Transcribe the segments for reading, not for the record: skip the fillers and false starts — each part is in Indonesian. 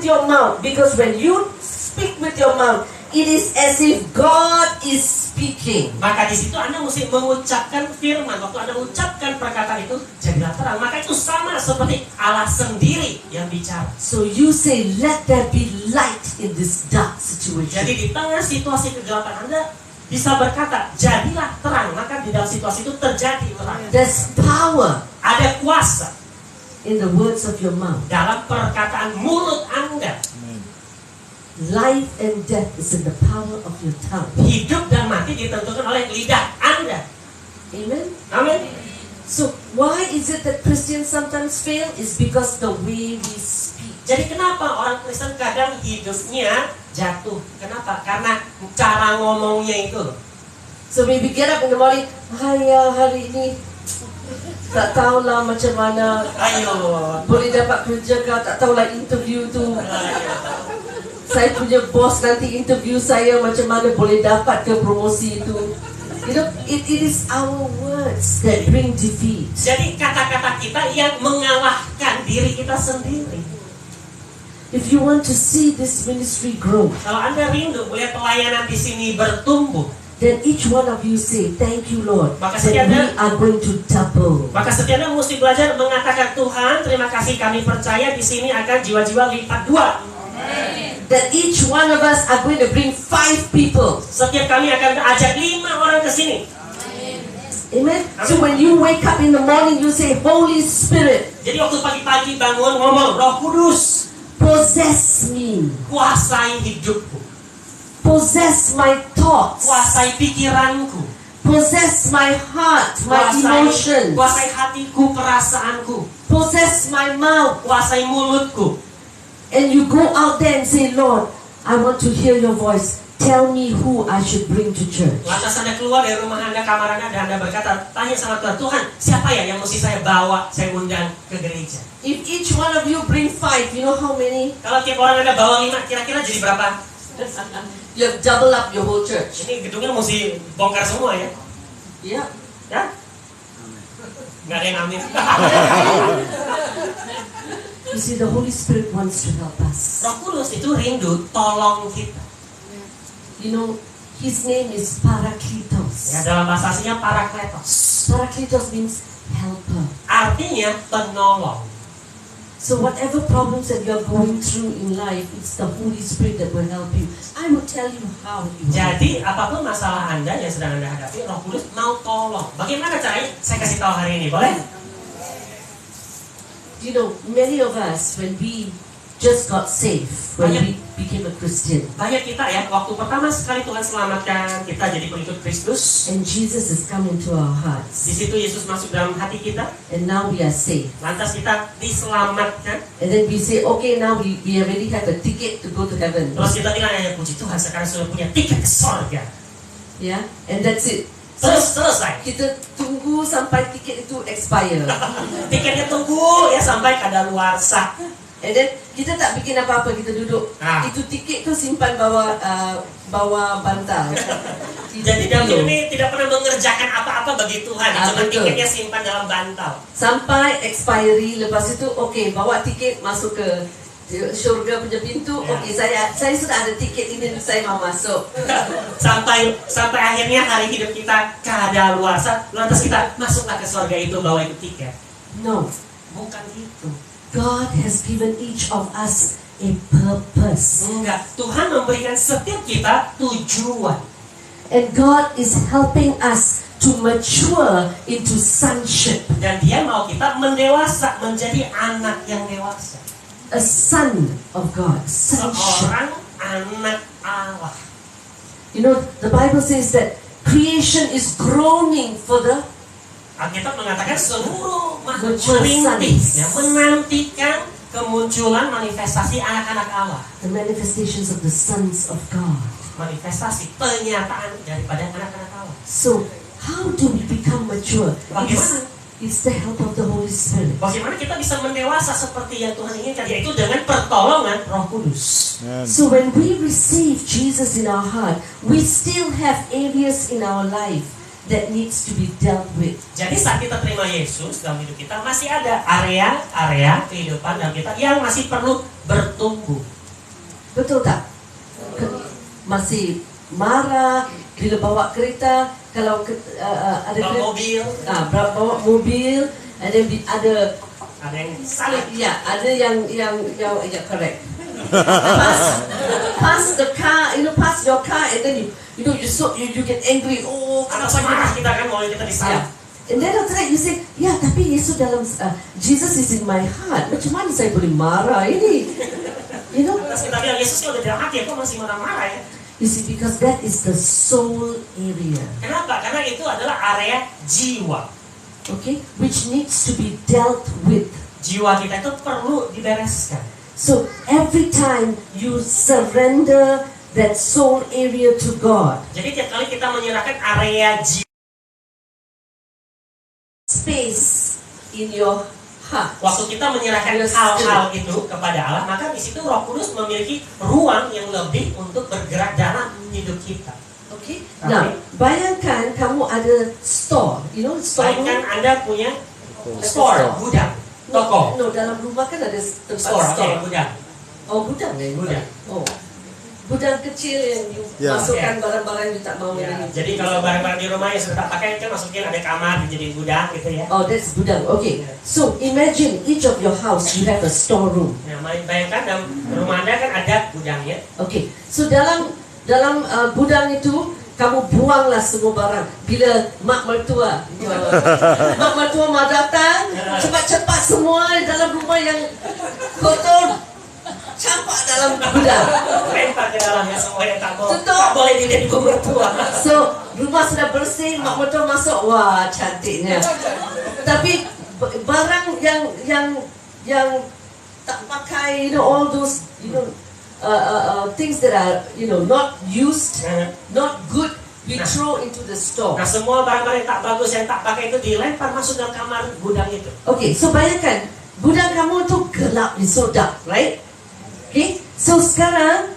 your mouth, because when you speak with your mouth, it is as if God is speaking. Maka di situ Anda mesti mengucapkan firman. Waktu Anda ucapkan perkataan itu, jadilah terang. Maka itu sama seperti Allah sendiri yang bicara. So you say, let there be light in this dark situation. Jadi di tengah situasi kegelapan Anda bisa berkata, jadilah terang. Maka di dalam situasi itu terjadi terang. There's power Ada kuasa in the words of your mouth. dalam perkataan mulut Anda. Life and death is in the power of your tongue. Hidup dan mati ditentukan oleh lidah Anda. Amen. Amin. So why is it that Christians sometimes fail? Is because the way we speak. Jadi kenapa orang Kristen kadang hidupnya jatuh? Kenapa? Karena cara ngomongnya itu. So maybe get up in the morning, hari ini tak tahulah macam mana Ayo. boleh dapat kerja ke, tak tahulah interview tu. Saya punya bos nanti interview saya macam mana boleh dapat ke promosi itu. You know, it is our words that bring defeat. Jadi kata-kata kita yang mengalahkan diri kita sendiri. If you want to see this ministry grow, Kalau Anda rindu melihat pelayanan di sini bertumbuh, then each one of you say, thank you Lord, Maka that setiap we Anda- are going to double. maka setiap Anda mesti belajar mengatakan, Tuhan, terima kasih, kami percaya di sini akan jiwa-jiwa lipat 2. That each one of us are going to bring 5 people. Setiap kami akan ajak 5 orang ke sini. Amen. So when you wake up in the morning, you say, Holy Spirit, Jadi waktu pagi-pagi bangun ngomong, Roh Kudus, possess me. kuasai hidupku, Possess my thoughts. kuasai pikiranku, Possess my heart, my emotions. kuasai hatiku, perasaanku, Possess my mouth. kuasai mulutku. And you go out there and say, Lord, I want to hear your voice. Tell me who I should bring to church. Lantas Anda keluar dari rumah Anda, kamar Anda, dan Anda berkata, tanya sama Tuhan, Tuhan, siapa ya yang mesti saya bawa, saya undang ke gereja? If each one of you bring 5, you know how many? Kalau tiap orang Anda bawa 5, kira-kira jadi berapa? You have double up your whole church. Ini gedungnya mesti bongkar semua ya? Yeah. Ya? Nggak ada yang amin. You see, the Holy Spirit wants to help us. Roh Kudus itu rindu tolong kita. You know, His name is Parakletos. Ya, dalam bahasa aslinya Parakletos. Parakletos means helper. Artinya penolong. So whatever problems that you are going through in life, it's the Holy Spirit that will help you. I will tell you how you Jadi apapun masalah Anda yang sedang Anda hadapi, Roh Kudus mau tolong. Bagaimana caranya? Saya kasih tahu hari ini, boleh? You know, many of us, when we just got saved, when we became a Christian, Banyak kita ya, waktu pertama sekali Tuhan selamatkan kita jadi pengikut Kristus. and Jesus has come into our Di hearts, situ Yesus masuk dalam hati kita. and now we are saved. Lantas kita diselamatkan. And then we say, okay, now we already have a ticket to go to heaven. Terus kita bilang, ya puji Tuhan, sekarang sudah punya tiket ke surga. Yeah, and that's it. Terus selesai. Kita tunggu sampai tiket itu expire. Tiketnya tunggu ya sampai kadaluarsa. And then kita tak bikin apa-apa, kita duduk. Ah. Itu tiket tu simpan bawah bantal. Jadi David ini tidak pernah mengerjakan apa-apa bagi Tuhan. Cuma Betul. tiketnya simpan dalam bantal. Sampai expiry, lepas itu okay, bawa tiket masuk ke syurga punya pintu. Ya. Okay, saya sudah ada tiket ini, saya mau masuk. sampai akhirnya hari hidup kita kadaluarsa. Lantas kita masuklah ke surga itu bawa itu tiket. No, Bukan itu. God has given each of us a purpose. Enggak. Tuhan memberikan setiap kita tujuan. And God is helping us to mature into sonship. Dan dia mau kita mendewasa, menjadi anak yang dewasa. A son of God, sonship. Seorang anak Allah. You know, the Bible says that creation is groaning for the Alkitab mengatakan seluruh makhluk Mature merintih, sons. ya, menantikan kemunculan manifestasi anak-anak Allah. the manifestations of the sons of God. Manifestasi penyataan daripada anak-anak Allah. So, how do we become mature? Bagaimana? It's the help of the Holy Spirit. Bagaimana kita bisa mendewasa seperti yang Tuhan inginkan, yaitu dengan pertolongan Roh Kudus. So when we receive Jesus in our heart, we still have areas in our life that needs to be dealt with. Jadi saat kita terima Yesus dalam hidup kita, masih ada area-area kehidupan dalam kita yang masih perlu bertumbuh. Betul tak? Masih marah bila bawa kereta, kalau ada Bawa kereta, mobil, bawa mobil, ada yang salib. ya, ada yang ya, correct. Pass the car, pass your car, and then you get angry. Oh, Kenapa marah kita kan kalau kita disalib? Yeah. And then after that you say, ya tapi Yesus dalam Jesus is in my heart. Macam mana saya boleh marah ini? Terus kita bilang Yesusnya udah dalam hati, kok masih marah-marah ya? You see, because that is the soul area. Kenapa? Karena itu adalah area jiwa. Okay, which needs to be dealt with. Jiwa kita itu perlu dibereskan. So every time you surrender that soul area to God, Jadi tiap kali kita menyerahkan area jiwa, space in your heart. waktu kita menyerahkan hal-hal itu kepada Allah, maka di situ Roh Kudus memiliki ruang yang lebih untuk bergerak dalam hidup kita. Okay. Now, bayangkan kamu ada store, store. Bayangkan Anda punya store, gudang, toko. No, dalam rumah kan ada tempat Store, store. oke, gudang. Oh, gudang ya? Gudang. Oh. Gudang kecil yang masukkan barang-barang yang tak mau Ya, ini. jadi kalau barang-barang di rumah yang sudah tak pakai kan masukin ada kamar jadi gudang gitu ya. Oh, that's gudang. Okay. So imagine each of your house you have a storeroom. Nah, bayangkan dalam rumah Anda kan ada gudangnya. Okay. So dalam gudang itu kamu buanglah semua barang. Bila mak mertua mau datang, cepat-cepat semua dalam rumah yang kotor campak dalam gudang. Lempar ke dalamnya semua yang tak Tutup. boleh dilihat ibu mertua. So rumah sudah bersih, mak mertua masuk, wah cantiknya. Tapi barang yang tak pakai, all those, things that are, not used, not good, we throw into the store. Nah, semua barang-barang yang tak bagus yang tak pakai itu dilempar masuk dalam kamar gudang itu. Okay, so bayangkan gudang kamu tu gelap, so dark, right? Okay, so sekarang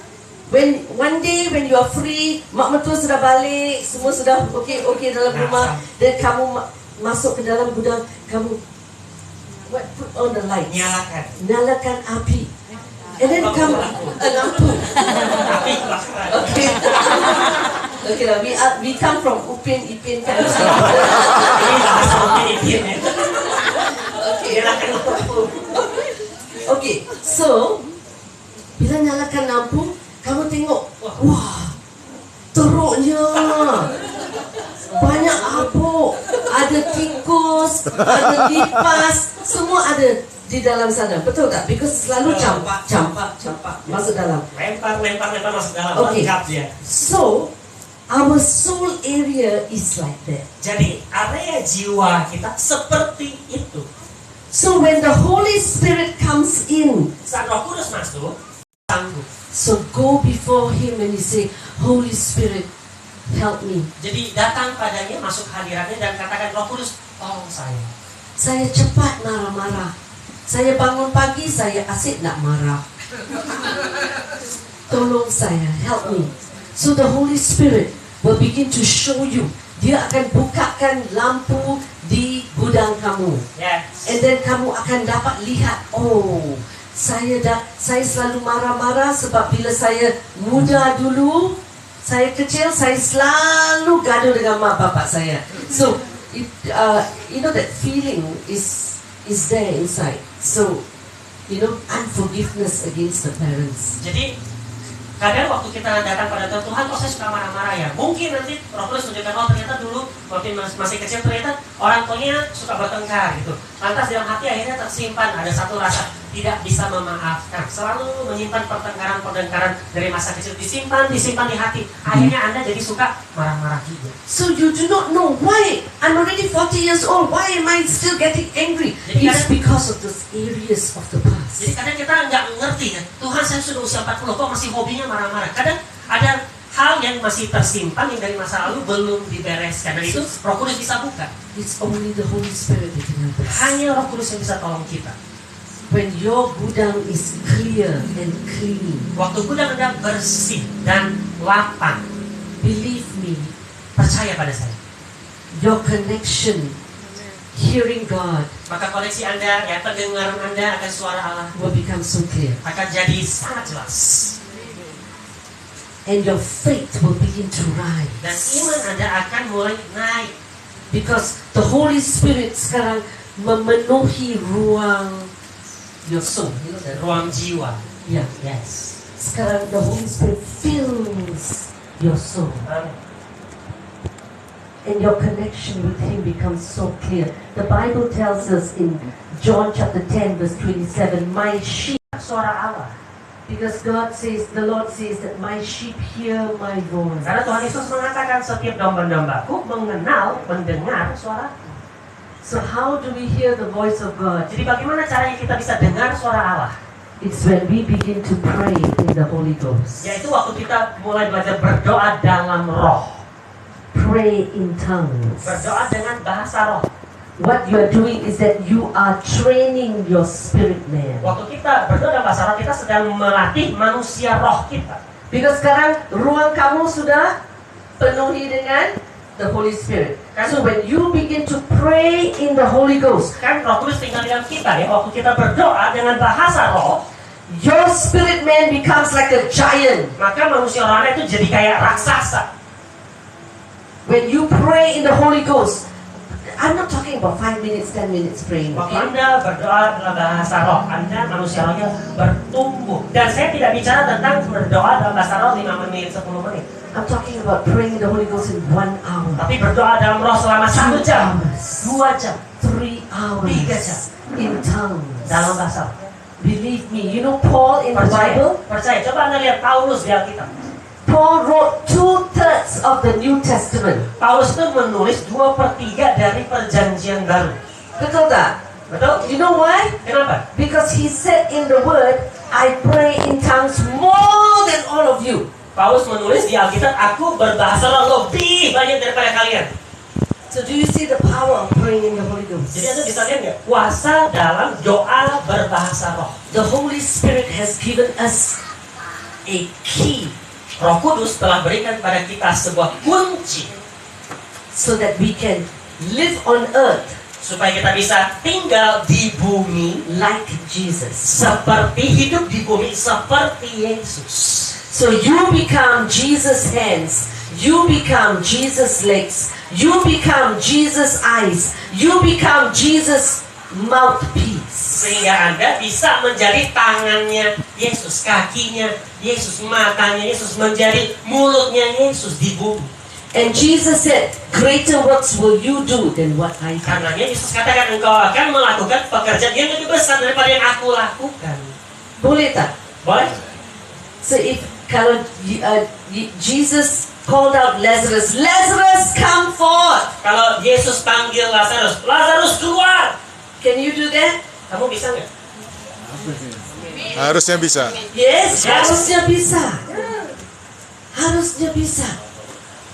one day when you are free, mak mertua sudah balik, semua sudah okay dalam rumah, dan kamu masuk ke dalam gudang, kamu put on the lights, nyalakan api, and then kamu lampu. Api kebakaran. Okay lah, we come from Upin Ipin kan. Ini bahasa Upin-Ipin ya. Nyalakan lampu. Okay, so bila nyalakan lampu, kamu tengok, wah, teruknya, banyak abu, ada tikus, ada lipas, semua ada di dalam sana, betul tak? Because selalu campak masuk dalam. Lempar masuk dalam. Okay. Lengkap dia. So our soul area is like that. Jadi area jiwa kita seperti itu. So when the Holy Spirit comes in, Saat Roh Kudus masuk, sanggup. so go before Him and you say, Holy Spirit, help me. Jadi datang padanya, masuk hadiratnya dan katakan, Roh Kudus, tolong saya. Saya cepat marah-marah. Saya bangun pagi, saya asyik nak marah. Tolong saya, help me. So the Holy Spirit will begin to show you. Dia akan bukakan lampu di gudang kamu. Yes. And then kamu akan dapat lihat, oh, saya selalu marah-marah sebab bila saya muda dulu, saya kecil, saya selalu gaduh dengan mak bapak saya. So, that feeling is there inside. So, unforgiveness against the parents. Jadi kadang waktu kita datang pada Tuhan, kok saya suka marah-marah ya? Mungkin nanti Roh Kudus tunjukkan, oh ternyata dulu waktu masih kecil ternyata orang tuanya suka bertengkar gitu. Lantas dalam hati akhirnya tersimpan ada satu rasa tidak bisa memaafkan. Selalu menyimpan pertengkaran dari masa kecil, disimpan di hati. Akhirnya Anda jadi suka marah-marah juga. So you do not know why. I'm already 40 years old. Why am I still getting angry? It's because of those areas of the past. Jadi kadang kita nggak ngerti ya, Tuhan saya sudah usia 40 kok masih hobinya marah-marah. Kadang ada hal yang masih tersimpan yang dari masa lalu belum dibereskan, dan itu Roh Kudus bisa buka. It's only the Holy Spirit that can help us. Hanya Roh Kudus yang bisa tolong kita. When your gudang is clear and clean, Waktu gudang Anda bersih dan lapang, believe me, percaya pada saya, your connection, hearing God, maka koneksi Anda, pendengaran Anda akan suara Allah will become so clear. akan jadi sangat jelas. And your faith will begin to Dan rise. iman Anda akan mulai naik. Because the Holy Spirit sekarang memenuhi ruang your soul. You know that? Ruang jiwa. Yeah. Yes. Sekarang the Holy Spirit fills your soul. Amin. And your connection with Him becomes so clear. The Bible tells us in John chapter 10 verse 27, my sheep, Suara Allah. because God says, the Lord says that my sheep hear my voice. Karena Tuhan Yesus mengatakan setiap domba-dombaku mendengar suara. So how do we hear the voice of God? Jadi bagaimana caranya kita bisa dengar suara Allah? It's when we begin to pray in the Holy Ghost. Yaitu waktu kita mulai belajar berdoa dalam roh. Pray in tongues. Berdoa dengan bahasa roh. What you are doing is that you are training your spirit man. Waktu kita berdoa dalam bahasa roh, kita sedang melatih manusia roh kita. Because sekarang ruang kamu sudah penuhi dengan the Holy Spirit. So when you begin to pray in the Holy Ghost, Kan Roh Kudus tinggal di dalam kita ya. Waktu kita berdoa dengan bahasa roh, your spirit man becomes like a giant. maka manusia rohani itu jadi kayak raksasa. When you pray in the Holy Ghost, I'm not talking about 5 minutes, 10 minutes praying. Waktu Okay? Anda berdoa dalam bahasa roh, Anda manusia rohnya bertumbuh. Dan saya tidak bicara tentang berdoa dalam bahasa roh 5 menit, 10 menit. I'm talking about praying in the Holy Ghost in 1 hour, Tapi berdoa dalam roh selama 1 jam, 2 jam, 3 hours, 3 jam in tongues. dalam bahasa roh. Believe me, you know Paul in the Percaya, Bible? percaya. Coba Anda lihat Paulus di Alkitab. Paul wrote 2/3 of the New Testament. Paulus itu menulis 2/3 dari perjanjian baru. Betul tak? Betul? You know why? Kenapa? Because he said in the word, I pray in tongues more than all of you. Paulus menulis di Alkitab, aku berbahasa roh lebih banyak daripada kalian. So do you see the power of praying in the Holy Ghost? Jadi Anda bisa lihat nggak? Kuasa dalam doa berbahasa roh. The Holy Spirit has given us a key Roh Kudus telah berikan pada kita sebuah kunci so that we can live on earth supaya kita bisa tinggal di bumi like Jesus. seperti hidup di bumi seperti Yesus. So you become Jesus' hands, you become Jesus' legs, you become Jesus' eyes, you become Jesus' mouthpiece. Sehingga Anda bisa menjadi tangannya Yesus, kakinya Yesus, matanya Yesus, menjadi mulutnya Yesus di bumi. And Jesus said, greater works will you do than what I do. Karena Yesus katakan engkau akan melakukan pekerjaan yang lebih besar daripada yang aku lakukan. Boleh tak? Boleh? So if kalau Jesus called out Lazarus, Lazarus come forth. Kalau Yesus panggil Lazarus, Lazarus keluar. Can you do that? Kamu bisa nggak? Harusnya bisa. Yes, harusnya bisa. Harusnya bisa.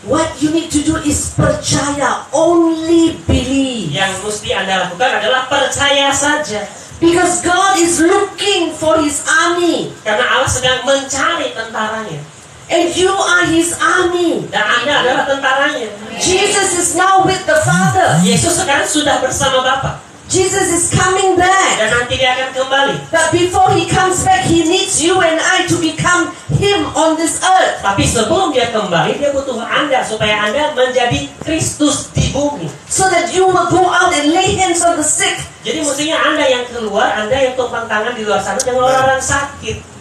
What you need to do is percaya, only believe. Yang mesti Anda lakukan adalah percaya saja. Because God is looking for His army. Karena Allah sedang mencari tentaranya. And you are His army. Dan Anda adalah tentaranya. Jesus is now with the Father. Yesus sekarang sudah bersama Bapa. Jesus is coming back. Dan nanti dia akan kembali. But before He comes back, He needs you and I to become Him on this earth. Tapi sebelum dia kembali, dia butuh Anda supaya Anda menjadi Kristus di bumi. So that you will go out and lay hands on the sick. Jadi mestinya Anda yang keluar, Anda yang tumpang tangan di luar sana dengan orang sakit.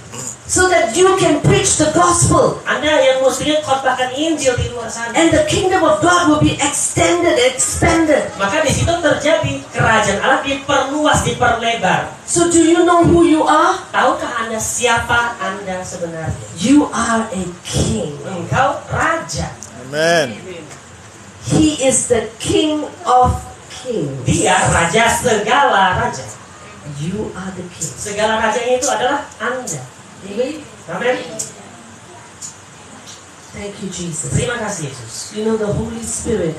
So that you can preach the gospel. Anda yang mestinya khotbahkan Injil di luar sana. And the kingdom of God will be extended, expanded. Maka di situ terjadi kerajaan Allah diperluas, diperlebar. So do you know who you are? Tahukah Anda siapa Anda sebenarnya? You are a king. Engkau raja. Amen. He is the King of kings. Dia raja segala raja. You are the king. Segala rajanya itu adalah Anda. Amen. Amin. Thank you, Jesus. Terima kasih Yesus. You know the Holy Spirit.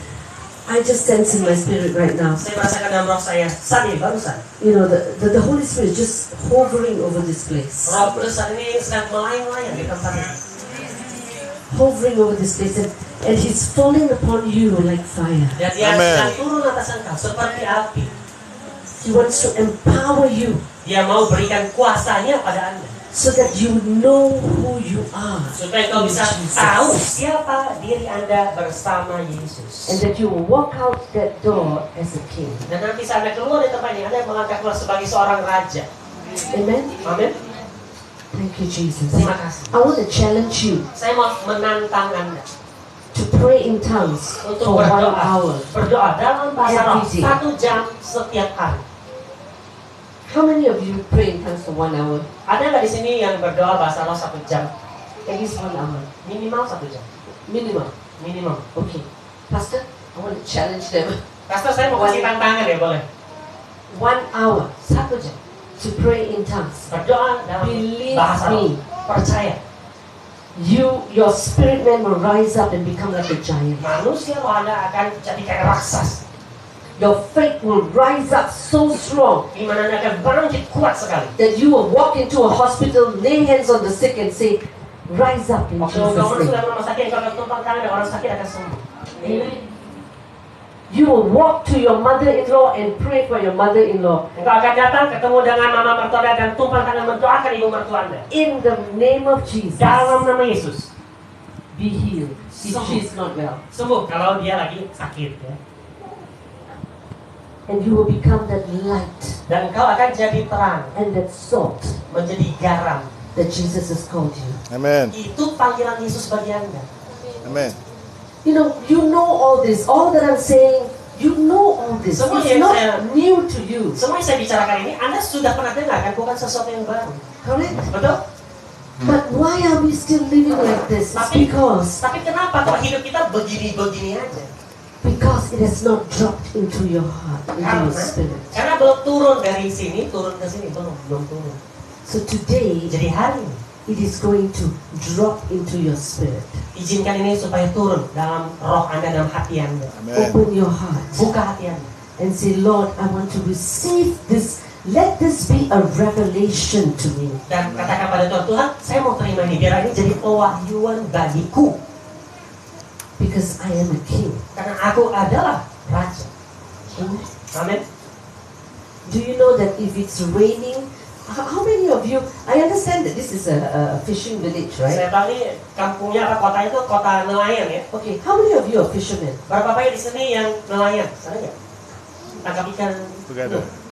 I just sense in my spirit right now. Saya merasakan dalam roh saya saat ini barusan. You know the Holy Spirit just hovering over this place. Roh Kudus saat ini sedang melayang-layang di tempat ini. Hovering over this place, and He's falling upon you like fire. Dan dia Amen. sedang turun atas engkau seperti api. He wants to empower you Dia mau berikan kuasanya pada Anda. so that you know who you are. Supaya kau in bisa Jesus. tahu siapa diri Anda bersama Yesus. And that you will walk out that door as a king. Dan nanti saat Anda keluar dari tempat ini, Anda melangkah keluar sebagai seorang raja. Amen. Amin. Thank you, Jesus. Terima kasih. I want to challenge you Saya mau menantang Anda to pray in tongues untuk for 1 berdoa. hour. Berdoa dalam bahasa roh Every day. 1 jam setiap hari. How many of you pray in tongues for 1 hour? Ada nggak di sini yang berdoa bahasa roh 1 jam? At least 1 hour. Minimal 1 jam. Minimum. Minimal. Okay. Pastor, I want to challenge them. Pastor, saya mau kasih tantangan ya, boleh? 1 hour. 1 jam. To pray in tongues. Berdoa dalam Believe bahasa roh. me. Percaya. Your spirit man will rise up and become like a giant. Manusia roh Anda akan jadi kayak raksasa. Your faith will rise up so strong Di mana Anda akan bangkit kuat sekali. that you will walk into a hospital, lay hands on the sick and say, rise up in Waktu kau Jesus' masuk name. dalam rumah sakit, kau akan tumpang tangan dan orang sakit akan sembuh. Amen. You will walk to your mother-in-law and pray for your mother-in-law. Engkau akan datang ketemu dengan mama mertua Anda dan tumpang tangan mendoakan ibu mertua Anda. In the name of Jesus, Dalam nama Yesus. be healed if she is not well. Sembuh kalau dia lagi sakit ya. And you will become that light Dan engkau akan jadi terang, and that salt menjadi garam. that Jesus has called you. Amen. Itu panggilan Yesus bagi Anda. Amen. You know all this. All that I'm saying, you know all this. Semua It's yang not saya- new to you. Semua yang saya bicarakan ini Anda sudah pernah dengar kan, bukan sesuatu yang baru. Correct? Betul? But why are we still living like this? It's Tapi kenapa kok hidup kita begini-begini aja? because it has not dropped into your heart, into your spirit. Karena belum turun dari sini, turun ke sini, belum turun. So today, Jadi hari ini, it is going to drop into your spirit. izinkan ini supaya turun dalam roh Anda, dalam hati Anda. Amen. Open your heart Buka hati Anda. and say, Lord, I want to receive this. Let this be a revelation to me. Dan katakan pada Tuhan, Tuhan, saya mau terima ini. Biar ini jadi pewahyuan bagiku. Because I am a king. Karena aku adalah raja. Amen. Amin. Do you know that if it's raining, how many of you, I understand that this is a fishing village, right? Saya tahu ini kampungnya apa, kotanya itu kota nelayan ya. Okay, how many of you are fishermen? Berapa banyak di sini yang nelayan? Sana nggak? Tangkap ikan. Together.